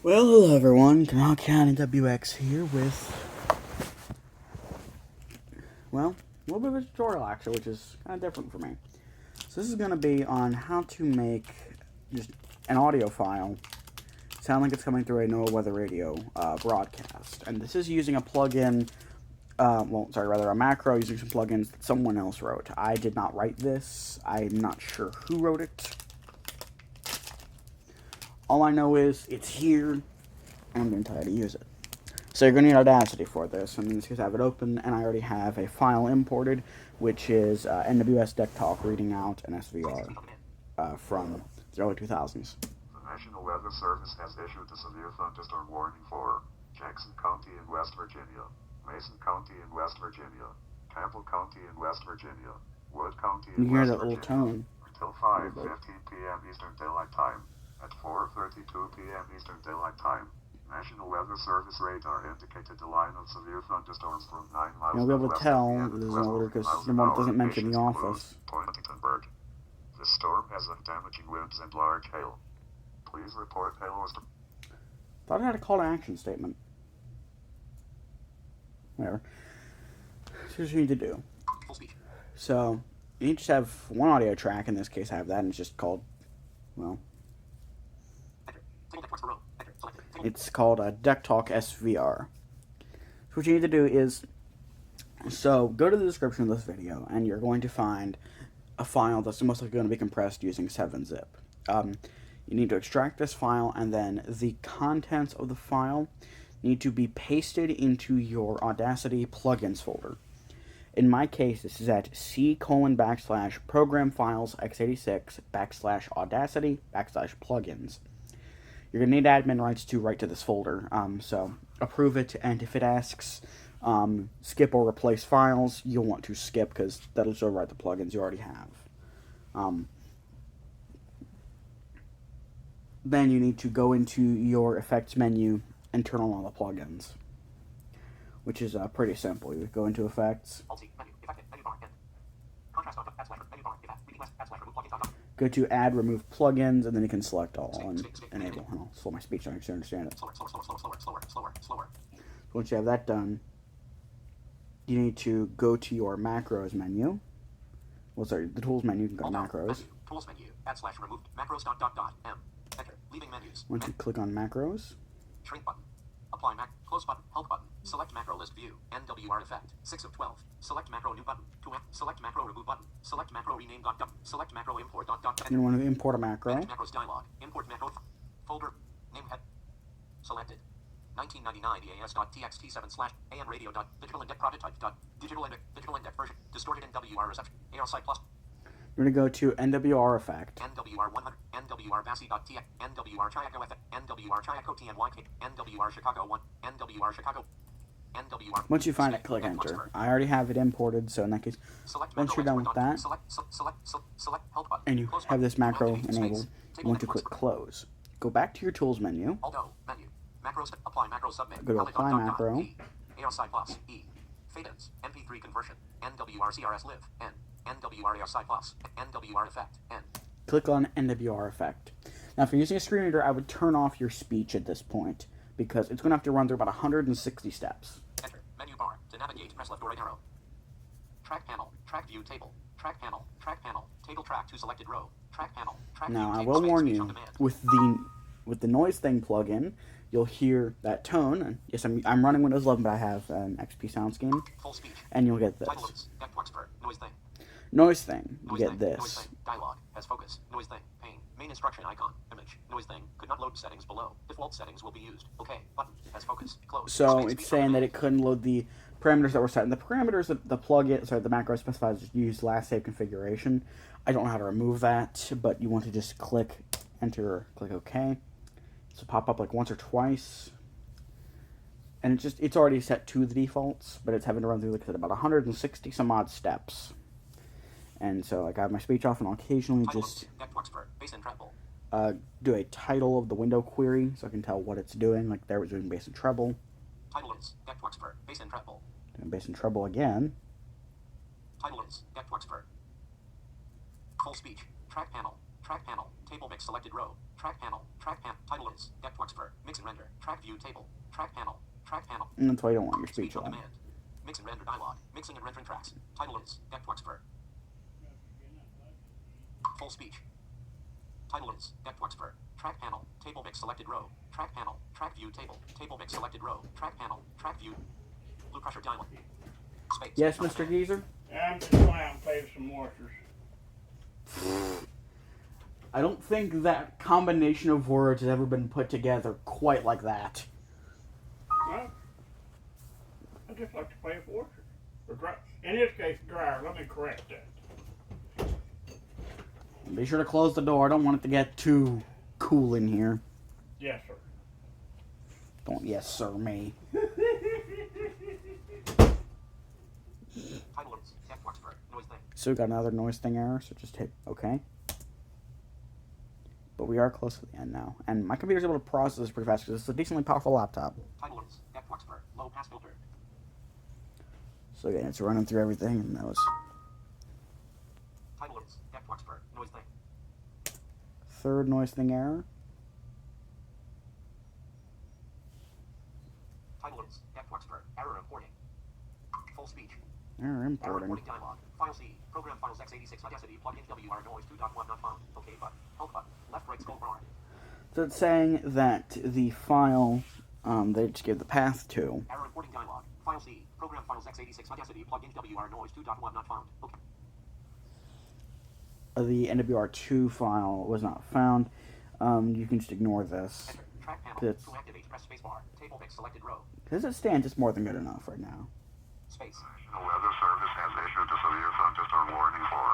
Well, hello everyone, Canal NWX here with, well, a little bit of a tutorial actually, which is kind of different for me. So this is going to be on how to make just an audio file sound like it's coming through a NOAA weather radio broadcast. And this is using a plugin, a macro using some plugins that someone else wrote. I did not write this. I'm not sure who wrote it. All I know is it's here, and I'm going to tell you how to use it. So you're going to need Audacity for this. In this case, I have it open, and I already have a file imported, which is NWS Deck Talk reading out an SVR from the early 2000s. The National Weather Service has issued a severe thunderstorm warning for Jackson County in West Virginia, Mason County in West Virginia, Campbell County in West Virginia, Wood County in West Virginia, little tone until 5:15 p.m. Eastern Daylight Time. At 4:32 p.m. Eastern Daylight Time, National Weather Service radar indicated the line of severe thunderstorms from 9 miles You'll be able to tell there's an order because number one, it doesn't mention the office. This storm has damaging winds and large hail. Please report hail or storm. Thought it had a call to action statement. Whatever. Here's what you need to do. So, you need to have one audio track. In this case, I have that, and it's just called, well, it's called a Deck Talk SVR. So what you need to do is, so go to the description of this video, and you're going to find a file that's most likely going to be compressed using 7-zip. You need to extract this file, and then the contents of the file need to be pasted into your Audacity plugins folder. In my case, this is at C:\program files x86 /Audacity /plugins. You're going to need admin rights to write to this folder, so approve it, and if it asks skip or replace files, you'll want to skip because that'll just overwrite the plugins you already have. Then you need to go into your effects menu and turn on all the plugins, which is pretty simple. You go into effects, go to add remove plugins, and then you can select all and enable. And I'll slow my speech so I can understand it. Once you have that done, you need to go to your macros menu. Well, sorry, the tools menu. You can go to macros. Tools menu. /remove macros .m. Enter. Leaving menus. Once you click on macros, shrink button. Apply close button. Help button. Select macro list view. NWR effect. 6 of 12. Select macro new button. Select macro remove button. Select macro rename .dot. Select macro import .dot. You want to import a macro. Manage macros dialog. Import macro folder. Name head. Selected. 1999 EAS.txt7/AM radio. Digital index prototype. Digital index version. Distorted NWR reception. ARSI plus. You're going to go to NWR effect. NWR 100, NWR Bassi.tx, NWR Chicago effect, NWR Chicago TNYK, NWR Chicago 1, NWR Chicago, NWR. Once you find it, click enter. I already have it imported, so in that case, once you're done with that, select help button, and you have this macro enabled, you want to click close. Go back to your tools menu. Alto menu. Macros apply macro submit. Go to apply macro. ARSI plus E. Fade-ins. MP3 conversion. NWR CRS live. N. NWR ARSI plus. NWR effect. N. Click on NWR effect. Now, if you're using a screen reader, I would turn off your speech at this point because it's going to have to run through about 160 steps. Enter. Menu bar. To navigate, press left or right arrow. Track panel. Track view table. Track panel. Track panel. Table track to selected row. Track panel. Track now, view I will warn you, with the noise thing plugin, you'll hear that tone. And yes, I'm running Windows 11, but I have an XP sound scheme. Full speech. And you'll get this. Noise thing. Noise thing. You Noise get thing. this. Noise thing. Dialog. Has focus. Noise thing. Pane. Main instruction icon. Image. Noise thing. Could not load settings below. Default settings will be used. OK. Button. Has focus. Close. So it's saying that it couldn't load the parameters that were set. And the parameters that the macro specifies is use last save configuration. I don't know how to remove that, but you want to just click enter or click OK. So pop up like once or twice. And it's already set to the defaults, but it's having to run through, like I said, about 160 some odd steps. And so, like, I have my speech off, and I'll occasionally just do a title of the window query, so I can tell what it's doing. Like, there was doing bass and treble. Title is bass and treble. Doing bass and treble again. Title is full speech. Track panel. Table mix selected row. Track panel. Title is Deptworksfer. Mix and render. Track view table. Track panel. Track panel. And that's why you don't want your Speech speech on on. demand. Mix and render dialog. Mixing and rendering tracks. Title is Deptworksfer. Full speech. Title is Deptworksfer. Track panel. Table mix selected row. Track panel. Track view table. Table mix selected row. Track panel. Track view. Blue pressure dialog. Space. Yes, Speech on Mr. demand. Geezer? I'm just going to play some moistures. I don't think that combination of words has ever been put together quite like that. Well, I just like to play with orchard. Or dry. In this case, dryer. Let me correct that. Be sure to close the door. I don't want it to get too cool in here. Yes, sir. Don't yes, sir, me. Title is Deptworksfer. Noise thing. So we got another noise thing error, so just hit OK. But we are close to the end now. And my computer's able to process this pretty fast because it's a decently powerful laptop. Title is Deptworksfer. Low pass filter. So again, it's running through everything, and that was Title is Deptworksfer. Noise thing. third noise thing error. Title is Deptworksfer. Error importing. Full speech. Error Error importing. importing dialog. File C. Program files x86 Audacity plugin NWR noise 2.1 not found. OK button. Help button. Left right scroll bar. So it's saying that the file they just gave the path to Error importing dialog. File C. Program files x86 Audacity plugin NWR noise 2.1 not found. OK. the NWR2 file was not found. You can just ignore this. Enter. Track panel. That's- To activate, press spacebar. Table mix selected row. As it stands, it's more than good enough right now. Space. The Weather Service has issued a severe thunderstorm warning for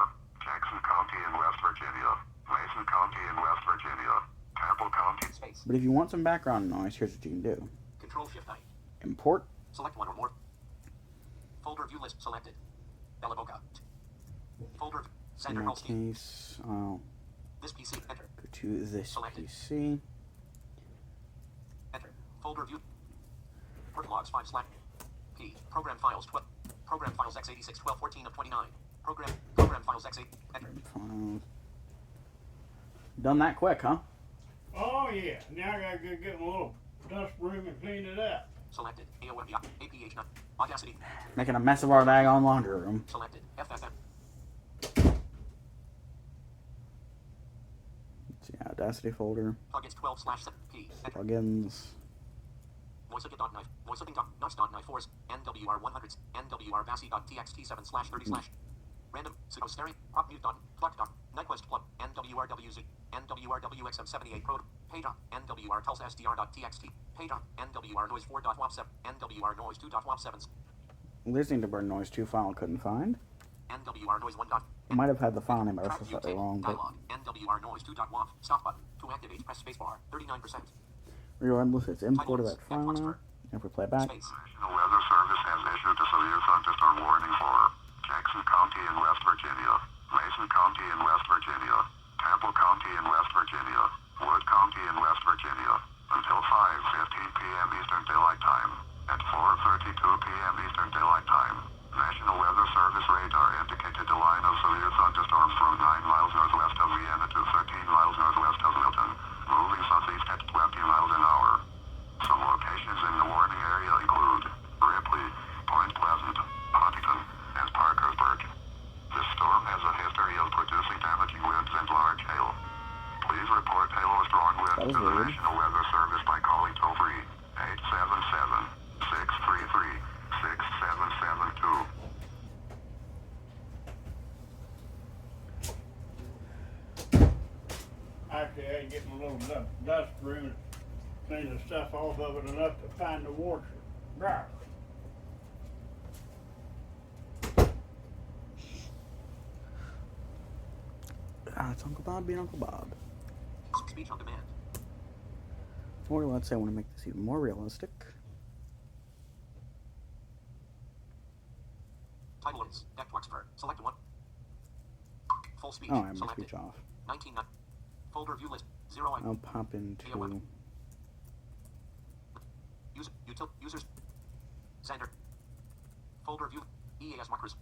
Jackson County in West Virginia, Mason County in West Virginia, Campbell County. Space. But if you want some background noise, here's what you can do. Control Shift I. Import. Select one or more. Folder view list selected. Bella Boca. Folder. In Sender that Holstein. case, I'll This PC. Enter. go to this Selected. PC. Enter. Folder view. Work logs 5 slash P. Program files 12. Program files x86 12 14 of 29. Program files x8. Enter. Files. Done that quick, huh? Oh, yeah. Now I got to get my little dust broom and clean it up. Selected. AOM APH none. Audacity. Making a mess of our daggone laundry room. Selected. FFM. Let's see, Audacity folder, Plugins 12 slash P. Enter. plugins. Voiceover.knife. Voiceover.knife. Force. NWR 100. NWR Bassi.txt 7 slash 30 slash. Random. Pseudo stereo. Prop mute dot. Plug dot. Nyquist plug. NWRWZ. NWRWXM78 Pro. Page on. NWR Tulsa SDR.txt. Page on. NWR noise 4.wap7. NWR noise 2.wap7. Listening to Burn Noise 2 file couldn't find. NWR noise 1. I might have had the file name ever Track so view slightly table. wrong, but Dialog. NWR noise 2.wap. Stop button. To activate, press spacebar. 39%. regardless, it's imported Title that file is now. And if we play back, Space. The Weather Service has issued a severe thunderstorm warning for Jackson County in West Virginia, Mason County in West Virginia, Campbell County in West Virginia, Wood County in West Virginia, until 5:15 p.m. Eastern Daylight Time. At 4:32 p.m. Eastern Daylight Time, National Weather Service radar indicated a line of severe thunderstorms from 9 miles northwest of Vienna to 13 miles northwest of Milton, moving southeast at 20 miles an hour. Some locations in the warning area include Ripley, Point Pleasant, Huntington, and Parkersburg. This storm has a history of producing damaging winds and large hail. Please report hail or strong winds That was to the weird. National Weather Service by calling toll-free 877-633-6772. Actually, I had to get my little dust broom and clean the stuff off of it enough to find the washer. Dryer. it's Uncle Bob being Uncle Bob. Speech on demand. Or let's say I want to make this even more realistic. Title is Deptworksfer. Select one. Full speech. Oh, I have my Selected. speech off. 19. Folder view list. 0. I'll pop into Users. Sender. Folder view. EAS markers.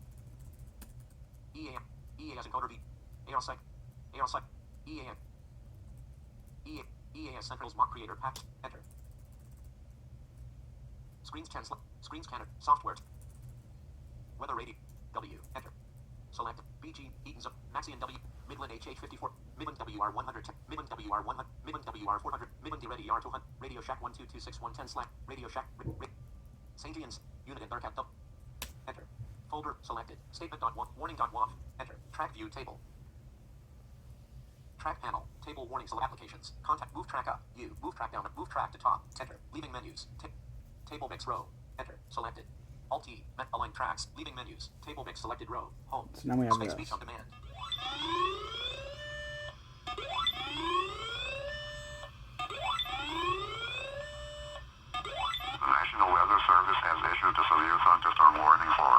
EAS encoder V. AR site. EAN. EAS Central's mock creator patch. Enter. Screens cancel. Screen scanner. Software. Weather radio. W. Enter. Select. BG. Eaton's up. Maxi and W. Midland HH54. Midland WR 100. Midland WR 100. Midland WR 400. Midland D-Ready R200. Radio Shack 1226110 / Radio Shack. St. Ian's. Unit and Bercat. Enter. Folder. Selected. Statement.1. Warning.waf. Enter. Track view table. Track panel. Table warning. Select applications. Contact. Move track up. U. Move track down. Move track to top. Enter. Leaving menus. Table mix row. Enter. Selected. Alt T. Align tracks. Leaving menus. Table mix selected row. Home. So now we have Space this. speech on demand. The National Weather Service has issued a severe thunderstorm warning for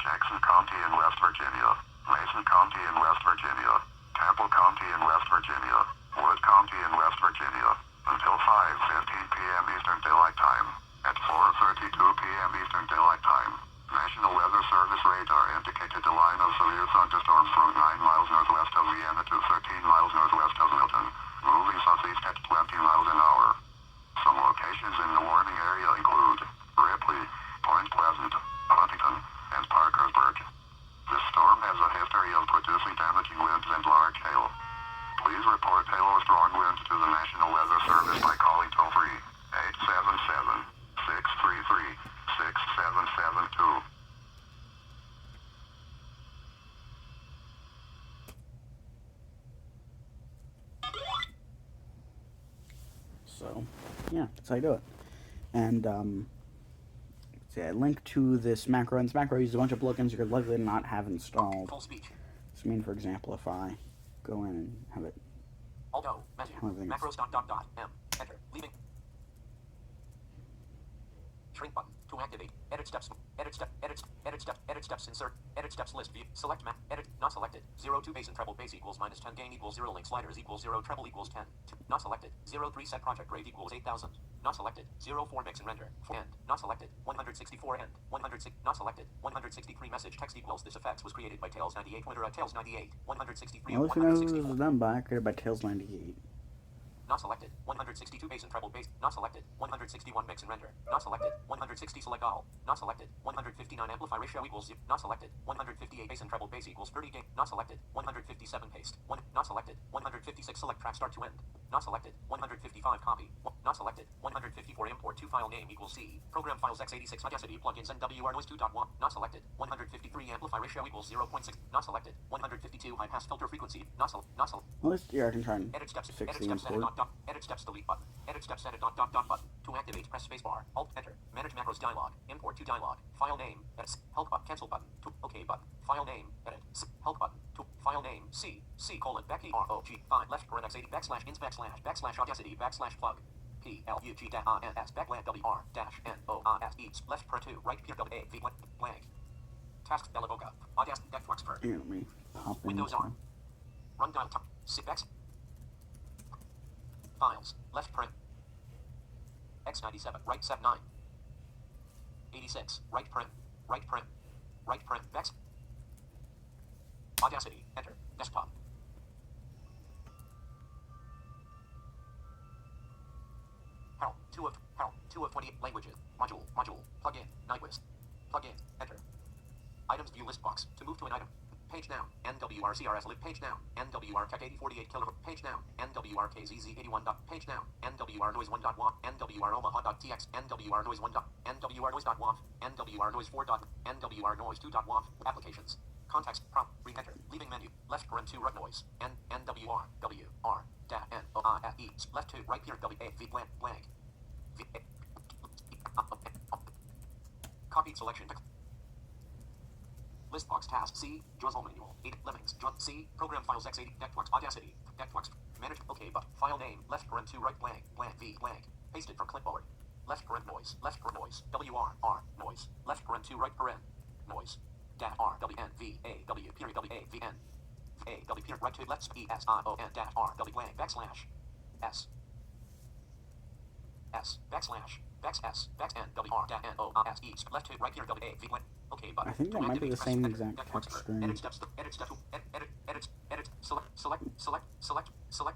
Jackson County in West Virginia, Mason County in West Virginia, Campbell County in West Virginia, Wood County in West Virginia, until 5:15 p.m. Eastern Daylight Time. At 4:32 p.m. Eastern Daylight Time, National Weather Service radar indicated a line of severe thunderstorms from 9 miles northwest of Vienna to 13 miles northwest of Milton, moving southeast at 20 miles an hour. Some locations in the warning area include Ripley, Point Pleasant, Huntington, and Parkersburg. This storm has a history of producing damaging winds and large hail. Please report hail or strong winds to the National Weather Service by calling toll-free 877-633-6772. So, yeah, that's how you do it. And, a link to this macro, and this macro uses a bunch of plugins you're likely to not have installed. Full speech. So, I mean, for example, if I go in and have it, Alto. Menu. Everything's- Macros. M. Enter. Leaving. Shrink button. To activate. Edit steps. Edit step. Edit. Edit step. Edit steps. Insert. Edit steps list view. Select map. Edit. Not selected. 02 bass and treble bass equals -10 gain equals 0 link sliders equals 0 treble equals 10. Not selected. 03 set project rate equals 8,000. Not selected. 04 mix and render. End. Not selected. 164 end. 106. Not selected. 163 message text equals this effects was created by tails98. Winner at tails98. 163 I'll let you know who 164. this is done by, created by tails98. Not selected. 162 bass and treble bass. Not selected. 161 mix and render. Not selected. 160 select all. Not selected. 159 amplify ratio equals 0. Not selected. 158 bass and treble bass equals 30 gain. Not selected. 157 paste. Not selected. 156 select track start to end. Not selected. 155 copy. Not selected. 154 import to file name equals C. Program files x86 Audacity plugins NWR noise 2.1. Not selected. 153 amplify ratio equals 0.6. Not selected. 152 high pass filter frequency. Not selected. Well, at least here I can try and Edit steps. fix Edit the steps. Edit import. edit steps. Delete button. Edit steps. Edit button. To activate, press spacebar. Alt enter. Manage macros dialog. Import to dialog. File name. Edit. Help button. Cancel button. To OK button. File name. Edit. Help button. To file name. C. Becky ROG 5 left parent x80 /ins / Audacity /plug. PLUG -NS backland WR -NORSE left parent 2 right PW A V blank. Task Belaboca. Audacity Deckflux per. Here, let me pop in. Windows R. Run dial top. 6 Files. Left print. X97. Right 79. 86. Right print. Right print. Right print. X. Audacity. Enter. Desktop. Help. 2 of 20 languages. Module. Plugin. Nyquist. Plugin. Enter. Items view list box. To move to an item. Page now. NWR CRS lib page now. NWR CAC 8048 kilo page now. NWR KZZ 81 page now. NWR noise 1.waf. NWR Omaha.tx. NWR noise 1. NWR noise.waf. NWR noise 4. NWR noise 2.waf. Applications. Context prompt. Re-enter. Leaving menu. Left parent 2 right noise. NWR W R N O I F E left 2 right here W A V blank V copied selection. List box task C. Drizzle manual. 8 Lemmings. C. Program files x80. Deckflux. Audacity. Deckflux. Manage. OK but. File name. Left parent 2 right blank. V blank. Pasted from clipboard. Left parent noise. Left parent noise. WR noise. Left parent 2 right parent noise. Dash R W N V A W period W A V N A W period right 2 left E S I O N dash R W blank backslash S backslash S N W R dash N O S E left 2 right here W A V blank. Okay button. I think that might be the same exact text string. Edit steps. Edit step. Edit. Select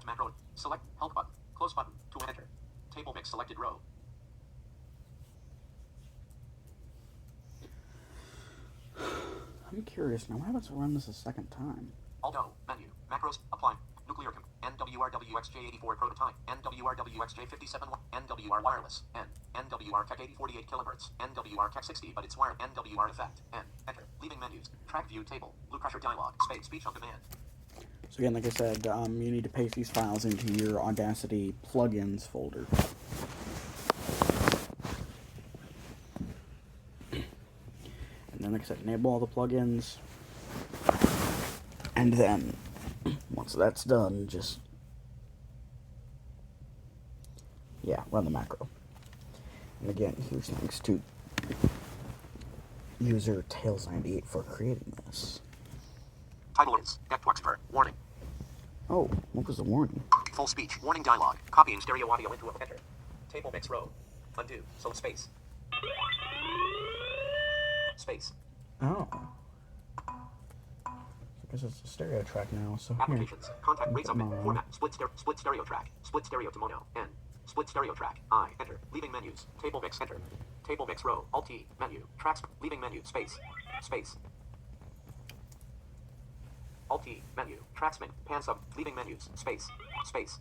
macro. Select help button. Close button. To enter. Table mix selected row. I'm curious now. What happens to run this a second time? Alto. Menu. Macros. Apply. Nuclear. NWR WXJ84 prototype. NWR WXJ57. NWR wireless. NWR CAC 8048 kilohertz. NWR CAC 60, but it's wired. NWR effect. Enter. Leaving menus. Track view table. Blue Crusher dialog. Space. Speech on demand. So again, like I said, you need to paste these files into your Audacity plugins folder. And then, like I said, enable all the plugins. And then, once that's done, just, run the macro. And again, huge thanks to user tails98 for creating this. Title is Deckboxfer. Warning. Oh, what was the warning? Full speech. Warning dialog. Copying stereo audio into a enter. Table mix row. Undo. So space. Space. Oh. I guess it's a stereo track now, so here. Applications. Contact rates open. Format. Split stereo track. Split stereo to mono. N. Split stereo track. I. Enter. Leaving menus. Table mix. Enter. Table mix row. Alt T. Menu. Tracks. Leaving menu. Space. Space. Alt T. Menu. Tracks menu. Pan sub. Leaving menus. Space. Space.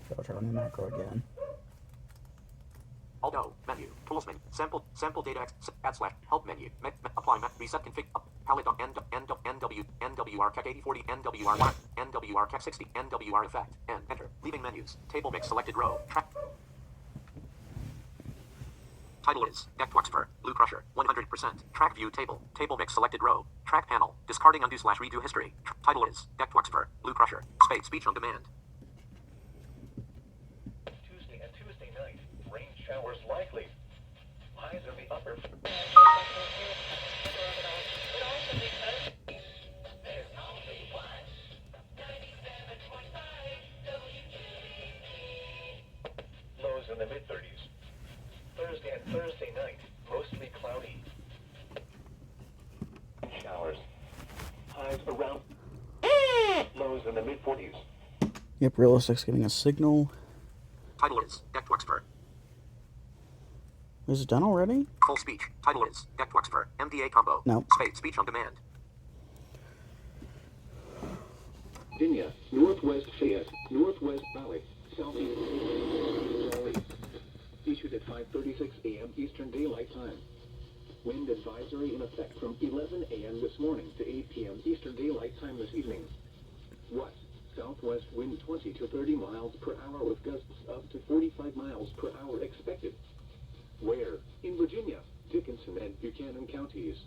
So I'll try on the macro again. Alto. Menu. Tools menu. Sample data. Add slash. Help menu. Apply. Reset config. Palette. NWR CAC 8040. NWR wire. NWR CAC 60. NWR effect. Enter. Leaving menus. Table mix selected row. Track. Title is Deckboxfer. Blue Crusher. 100%. Track view table. Table mix selected row. Track panel. Discarding undo slash redo history. Title is Deckboxfer. Blue Crusher. Space. Speech on demand. Tuesday and Tuesday night. Rain showers likely. Highs in the upper. Lows in the mid-30s. Thursday and Thursday night, mostly cloudy. Showers. Highs around. Lows in the mid-40s. Yep, Realistic's getting a signal. Title is Deckboxfer. Is it done already? Full speech. Title is Deckboxfer. MDA combo. No. Space. Speech on demand. Virginia, Northwest Fayette, Northwest Valley, Southeast Valley. Issued at 5:36 a.m. Eastern Daylight Time. Wind advisory in effect from 11 a.m. this morning to 8 p.m. Eastern Daylight Time this evening. What? Southwest wind 20 to 30 miles per hour with gusts up to 45 miles per hour expected. Where? In Virginia, Dickinson and Buchanan counties.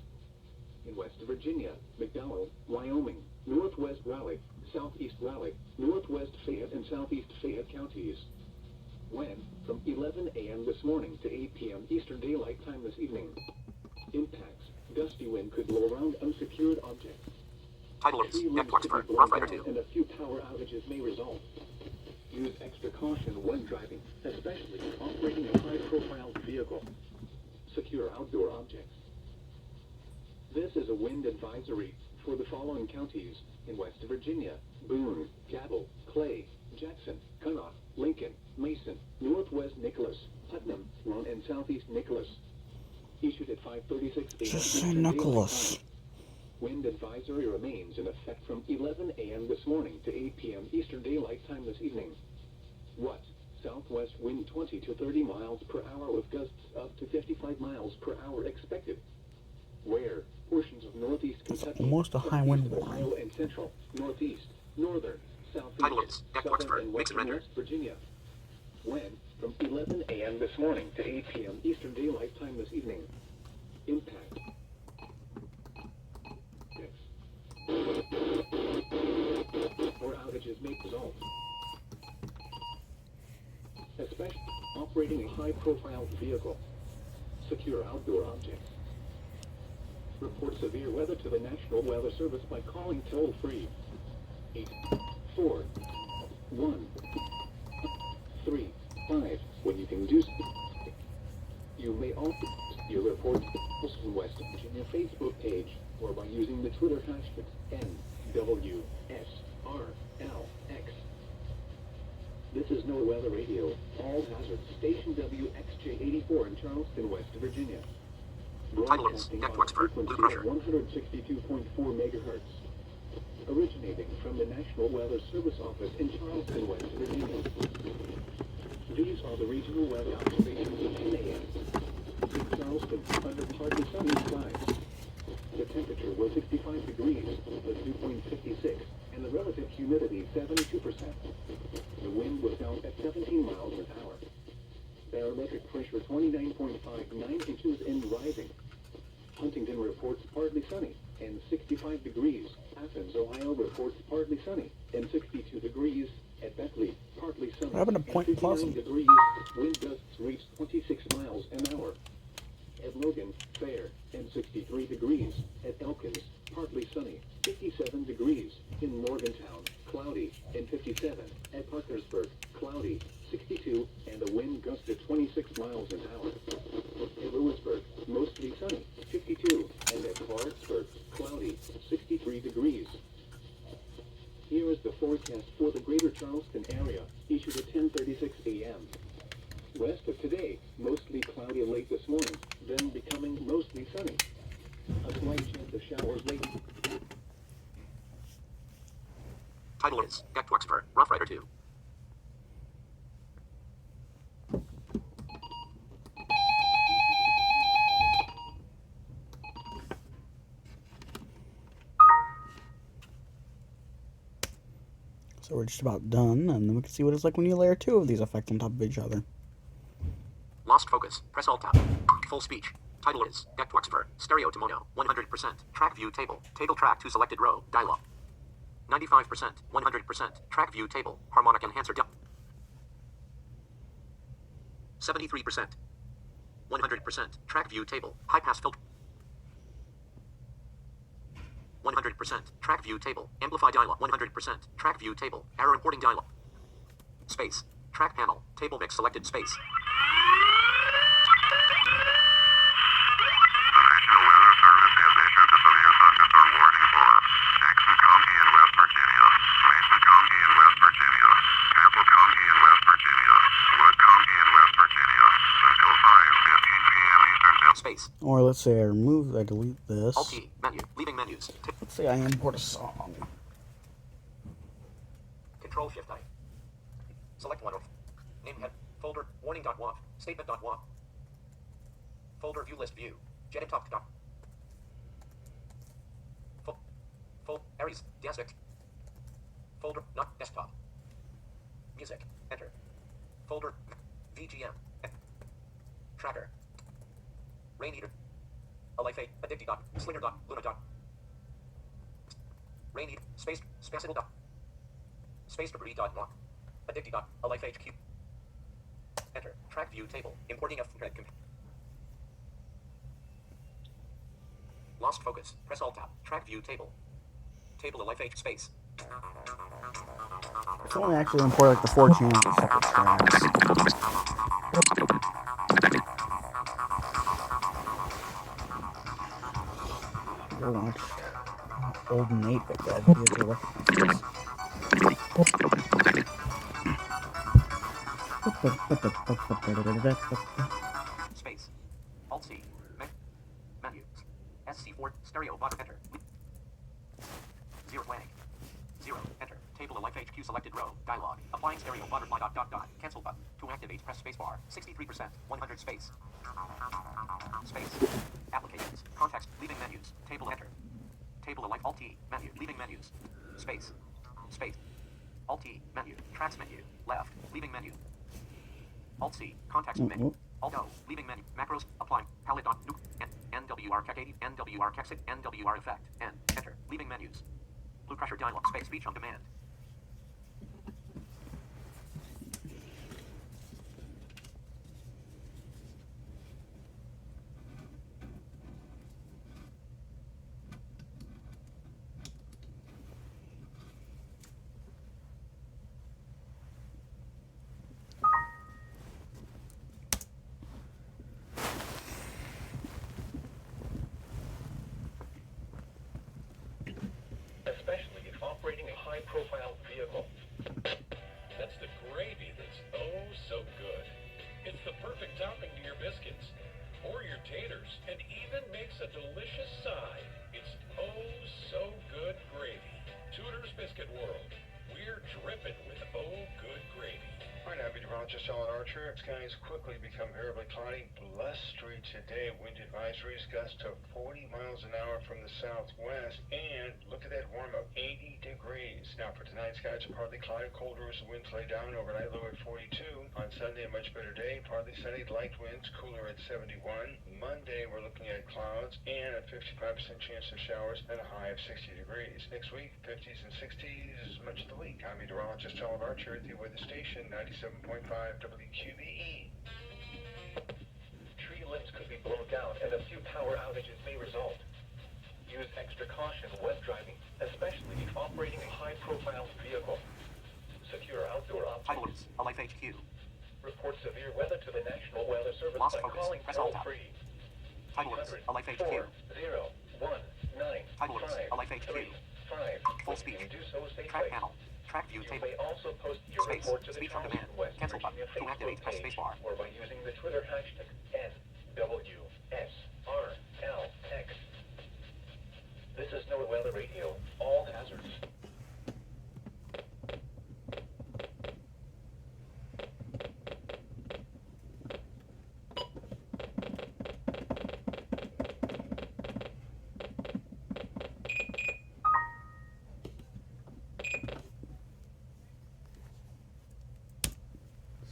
In West Virginia, McDowell, Wyoming, Northwest Raleigh, Southeast Raleigh, Northwest Fayette and Southeast Fayette counties. When? From 11 a.m. this morning to 8 p.m. Eastern Daylight Time this evening. Impacts. Gusty wind could blow around unsecured objects. Title is Tree limbs could Deckboxfer. be Rough blown Rider down 2. and a few power outages may result. Use extra caution when driving, especially operating a high-profile vehicle. Secure outdoor objects. This is a wind advisory for the following counties in West Virginia: Boone, Cabell, Clay, Jackson, Connaught, Lincoln, Mason, Northwest Nicholas, Putnam, Rowan, and Southeast Nicholas. Issued at 5:36 a.m. Just say Eastern Daylight Nicholas. Time. Wind advisory remains in effect from 11 a.m. this morning to 8 p.m. Eastern Daylight Time this evening. What? Southwest wind 20 to 30 miles per hour with gusts up to 55 miles per hour expected. Where? Portions of northeast Kentucky, almost a high wind southeast warning. Ohio and central, northeast, northern, Title is southeast, Deckboxfer. southern, and Mix and western render. West Virginia. When? From 11 a.m. this morning to 8 p.m. Eastern Daylight Time this evening. Impact. Or outages may result. Especially operating a high-profile vehicle. Secure outdoor objects. Report severe weather to the National Weather Service by calling toll-free 841-3 when you can do so. You may also your report on West Virginia Facebook page or by using the Twitter hashtag NWSRLX. This is NOAA Weather Radio. All hazards. Station WXJ84 in Charleston, West Virginia. Title is Broadcasting Network on a Expert. frequency Blue pressure. of 162.4 megahertz. Originating from the National Weather Service Office in Charleston, West Virginia. These are the regional weather observations at 10 a.m. In Charleston, under partly sunny skies. The temperature was 65 degrees, the dew point 56, and the relative humidity 72%. The wind was down at 17 miles an hour. Barometric pressure 29.59 inches and rising. Huntington reports partly sunny and 65 degrees. Athens, Ohio reports partly sunny and 62 degrees. At Beckley, partly sunny What happened to and Point 59 Pleasant? degrees. Wind gusts reached 26 miles an hour. At Logan, fair and 63 degrees. At Elkins, partly sunny, 57 degrees. In Morgantown, cloudy and 57. At Parkersburg, cloudy, 62, and a wind gust at 26 miles an hour. At Lewisburg, mostly sunny, 52, and at Clarksburg, cloudy, 63 degrees. Here is the forecast for the greater Charleston area, issued at 10:36 a.m. West of today, mostly cloudy late this morning, then becoming mostly sunny. A slight chance of showers late. Title is Network Expert. Rough Rider 2. So we're just about done, and then we can see what it's like when you layer two of these effects on top of each other. Lost focus. Press Alt Tab. Full speech. Title is Network Expert. Stereo to mono. 100%. Track view table. Table track to selected row. Dialog. 95%. 100%. Track view table. Harmonic enhancer. 73%. 100%. Track view table. High pass filter. 100%. Track view table. Amplify dialog. 100%. Track view table. Error reporting dialog. Space. Track panel. Table mix selected. Space. The National Weather Service has issued a severe thunderstorm warning for Jackson County in West Virginia, Mason County in West Virginia, Campbell County in West Virginia, Wood County in West Virginia, until 5:15 p.m. Eastern Time. Space. Or let's say I delete this. Alt T. Menu. Leaving menus. Let's say I import a song. Control Shift I. Select one of. Name head. Folder. Warning.wav. Statement.wav. Folder view list view. Jet top. Aries. Desktop. Folder. Not desktop. Music. Enter. Folder. VGM. Tracker. Rain Eater. Alife. Addicted. Slinger. Luna. Rain Eater. Space. Spaceable. Space debris. Block. Addicted. Alife HQ. Enter. Track view table. Importing F. Lost focus. Press Alt Tab. Track view table. Table Alife H space. If only I actually import like the 4 channels as separate tracks. Go watch old and 8-bit bad videos to recognize this. Space. Alt C. Menu. SC4. Stereo bottom. Enter. 0 blank. 0. Enter. Table Alife HQ selected row. Dialog. Applying stereo butterfly. Cancel button. To activate, press spacebar. 63%. 100 space. Space. Applications. Context. Leaving menus. Table enter. Table Alife Alt T. Menu. Leaving menus. Space. Space. Alt T. Menu. Tracks menu. Left. Leaving menu. Alt C. Context menu. Alt O. Leaving menu. Macros. Applying. Palette. NWR Tech 80. NWR Tech 6. NWR effect. N. Enter. Leaving menus. Blue pressure dialog. Space. Speech on demand. Especially if operating a high-profile perfect topping to your biscuits or your taters, and even makes a delicious side. It's oh so good gravy. Tudor's Biscuit World. We're dripping with oh good gravy. Hi, I'm meteorologist Alan Archer. Skies quickly become variably cloudy. Blustery today. Wind advisories gust to 40 miles an hour from the southwest. And look at that warm up, 80 degrees. Now for tonight, skies are partly cloudy, colder as the winds lay down. Overnight low at 42. On Sunday, a much better day. Partly sunny, light winds, cooler at 71. Monday, we're looking at clouds and a 55% chance of showers and a high of 60 degrees. Next week, 50s and 60s much of the week. I'm meteorologist Alan Archer at the weather station, 97.5 WQBE. Tree limbs could be blown down and a few power outages may result. Use extra caution when driving, especially if operating a high-profile vehicle. Secure outdoor Title objects. is A Life HQ. Report severe weather to the National Weather Service Lost by focus. calling Press Alt tab. toll-free. Title is A Life HQ. 800-401-953. Title is A Life HQ. Full speech. You do so Track safely. panel. Track view You table. may also post your Space. report to the Speech on Charleston demand. West Cancel button. Virginia To activate, Facebook press page, spacebar. or by using the Twitter hashtag NWSRLX. This is NOAA Weather Radio. All hazards.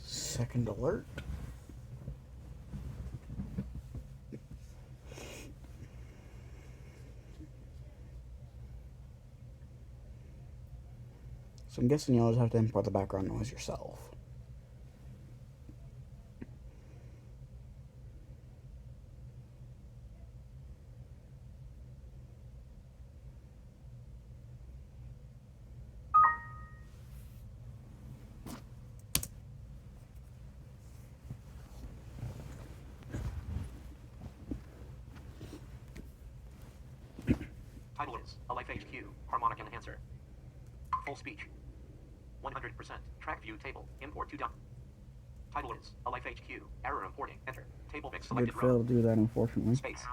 Second alert. So I'm guessing you always have to import the background noise yourself. Title is A Life HQ. Harmonic enhancer. Full speech. 100%. Track view table. Import to dump. Title is A Life HQ. Error importing. Enter. Table mix Did selected fail row. to do that, unfortunately. Space.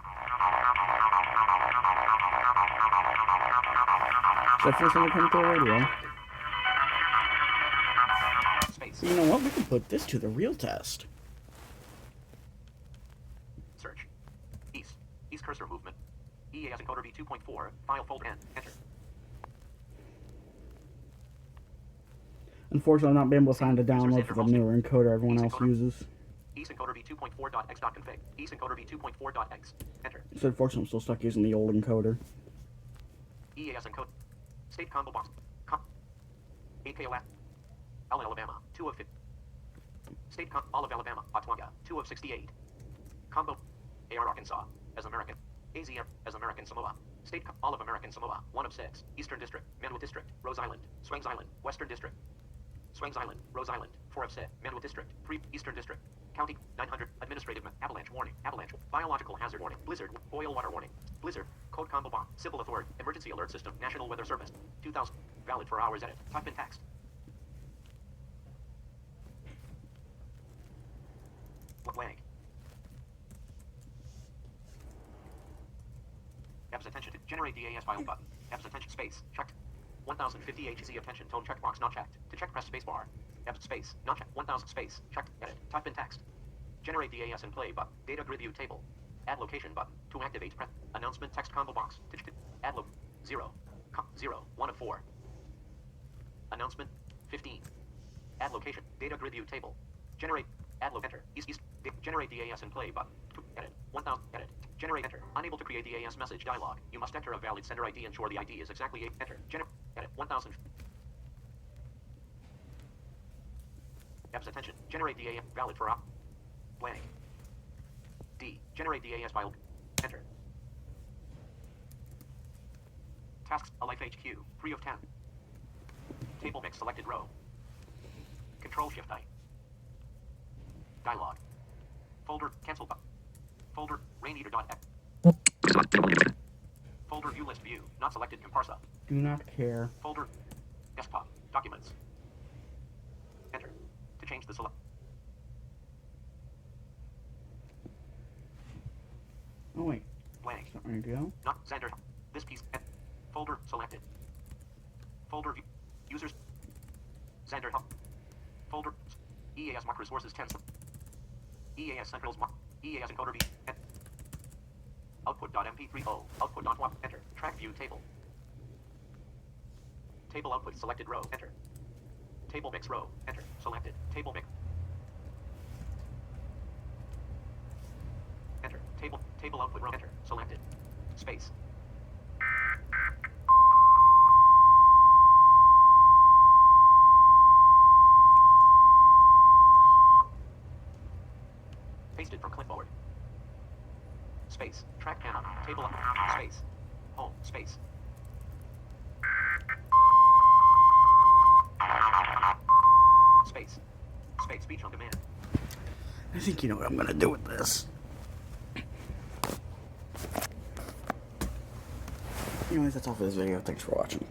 So first thing to come to the radio. Space. You know what? We can put this to the real test. Search. East. East cursor movement. EAS encoder V2.4. File fold N. Enter. Unfortunately, I've not been able to find a download for the newer encoder everyone else uses. East encoder V2.4.x.config. East encoder V2.4.x. Enter. So unfortunately, I'm still stuck using the old encoder. EAS encode. State combo box. 8KOF. L Alabama. 2 of 50. State Olive Alabama. Otwanga. 2 of 68. Combo. AR Arkansas. As American. AZM. As American Samoa. State Olive American Samoa. 1 of 6. Eastern District. Manua District. Rose Island. Swangs Island. Western District. Swangs Island. Rose Island. 4 of 6. Manua District. 3. Eastern District. County. 900. Administrative. Avalanche warning. Avalanche. Biological hazard warning. Blizzard. Boil water warning. Blizzard. Code combo bomb. Civil authority. Emergency alert system. National Weather Service. 2000. Valid for hours. Edit. Type in text. Blank. Abs attention to generate DAS file button. Abs attention space. Checked. 1050 HZ attention tone checkbox not checked. To check press spacebar. Abs space. Not checked. 1000 space. Checked. Edit. Type in text. Generate DAS and play button. Data grid view table. Add location button. To activate press. Announcement text combo box. Add 0. 0. 1 of 4. Announcement 15. Add location. Data grid view table. Generate. Add enter. East. Generate DAS and play button. To edit. 1000. Edit. Generate enter. Unable to create DAS message dialog. You must enter a valid sender ID. Ensure the ID is exactly 8. Enter. Edit. 1000. Abs attention. Generate DAS valid for op. Blank. D. Generate DAS file. Enter. Tasks. A Life HQ. 3 of 10. Table mix selected row. Control Shift I. Dialog. Folder. Cancel button. Folder. Raineater.x. Folder view list view. Not selected comparsa. Do not care. Folder. Desktop. Documents. Enter. To change the select. There you go. Not Xander. This piece. Folder selected. Folder view. Users. Xander. Folder. EAS mark resources 10. EAS centrals mark. EAS encoder V. Output.mp3. Output.wap. Enter. Track view table. Table output selected row. Enter. Table mix row. Enter. Selected. Table mix. Enter. Table output row. Enter. Selected. Space. Pasted from clipboard. Space. Track panel. Table up. Space. Home. Space. Space. Space. Speech on demand. I think you know what I'm gonna do with this. Anyways, that's all for this video. Thanks for watching.